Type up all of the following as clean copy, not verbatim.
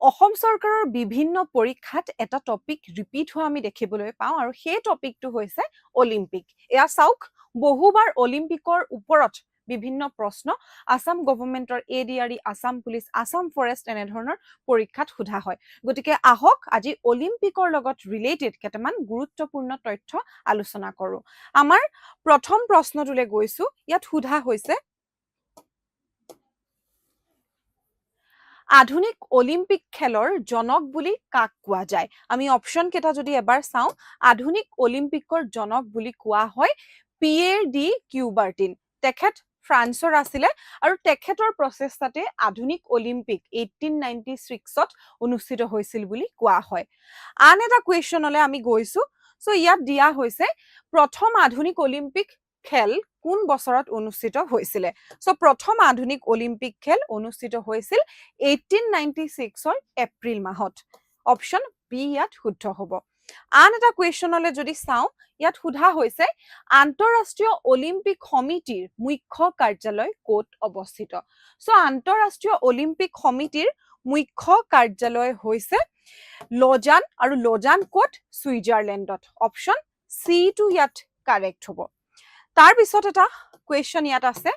অসম চৰকাৰৰ বিভিন্ন পৰীক্ষাত এটা টপিক ৰিপিট হোৱা আমি দেখিবলৈ পাওঁ আৰু সেই টপিকটো হৈছে অলিম্পিক। এয়া চাওক বহুবাৰ অলিম্পিকৰ ওপৰত বিভিন্ন প্ৰশ্ন আসাম গভৰ্ণমেণ্টৰ ADRE, Assam police, Assam forest এনেধৰণৰ পৰীক্ষাত সোধা হয়। গতিকে আহক আজি অলিম্পিকৰ লগত ৰিলেটেড কেইটামান গুৰুত্বপূৰ্ণ তথ্য আলোচনা কৰোঁ। আমাৰ প্ৰথম প্ৰশ্নটোলৈ গৈছো। ইয়াত সোধা হৈছে আধুনিক অলিম্পিক খেলৰ জনক বুলি কাক কোৱা যায়? আমি অপশন কেইটা যদি এবাৰ চাওঁ, আধুনিক অলিম্পিকৰ জনক বুলি কোৱা হয় পিয়েৰ ডি কিউবাৰ্টিন। তেখেত ফ্ৰান্সৰ আছিলে আৰু তেখেতৰ প্ৰচেষ্টাতে আধুনিক অলিম্পিক 1896ত অনুষ্ঠিত হৈছিল বুলি কোৱা হয়। আন এটা কুৱেশ্যনলৈ আমি গৈছো। সো ইয়াত দিয়া হৈছে প্ৰথম আধুনিক অলিম্পিক খেল কোন বছৰত অনুষ্ঠিত হৈছিলে? সো প্ৰথম আধুনিক অলিম্পিক খেল অনুষ্ঠিত হৈছিল 1896ৰ এপ্ৰিল মাহত। অপশন বি ইয়াত শুদ্ধ হ'ব। আন এটা কুৱেশ্যনলৈ যদি চাওঁ, ইয়াত সোধা হৈছে আন্তঃৰাষ্ট্ৰীয় অলিম্পিক সমিতিৰ মুখ্য কাৰ্যালয় ক'ত অৱস্থিত? সো আন্তঃৰাষ্ট্ৰীয় অলিম্পিক সমিতিৰ মুখ্য কাৰ্যালয় হৈছে লজান, আৰু লজান ক'ত? ছুইজাৰলেণ্ডত। অপশন চি টো ইয়াত কাৰেক্ট হ'ব। তাৰ পিছত এটা কুৱেশ্যন ইয়াত আছে।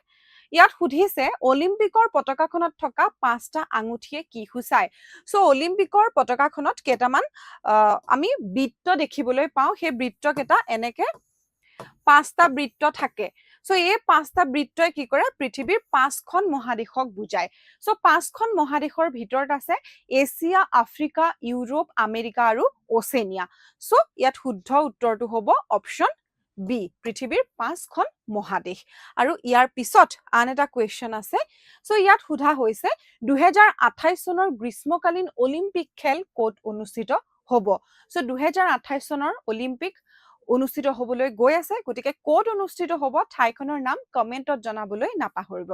ইয়াত সুধিছে অলিম্পিকৰ পতাকাখনত থকা 5টা আঙুঠিয়ে কি সূচায়? সো অলিম্পিকৰ পতাকাখনত কেইটামান আমি বৃত্ত দেখিবলৈ পাওঁ। সেই বৃত্ত কেইটা এনেকে 5টা বৃত্ত থাকে। সো এই 5টা বৃত্তই কি কৰে? পৃথিৱীৰ 5খন মহাদেশক বুজায়। সো 5খন মহাদেশৰ ভিতৰত আছে এছিয়া, আফ্ৰিকা, ইউৰোপ, আমেৰিকা আৰু ওচেনিয়া। সো ইয়াত শুদ্ধ উত্তৰটো হ'ব অপশন বি, পৃথিৱীৰ 5খন মহাদেশ। আৰু ইয়াৰ পিছত আন এটা কুৱেশ্যন আছে। সো ইয়াত সোধা হৈছে 2028 চনৰ গ্ৰীষ্মকালীন অলিম্পিক খেল ক'ত অনুষ্ঠিত হ'ব? সো 2028 চনৰ অলিম্পিক অনুষ্ঠিত হ'বলৈ গৈ আছে। গতিকে ক'ত অনুষ্ঠিত হ'ব ঠাইখনৰ নাম কমেণ্টত জনাবলৈ নাপাহৰিব।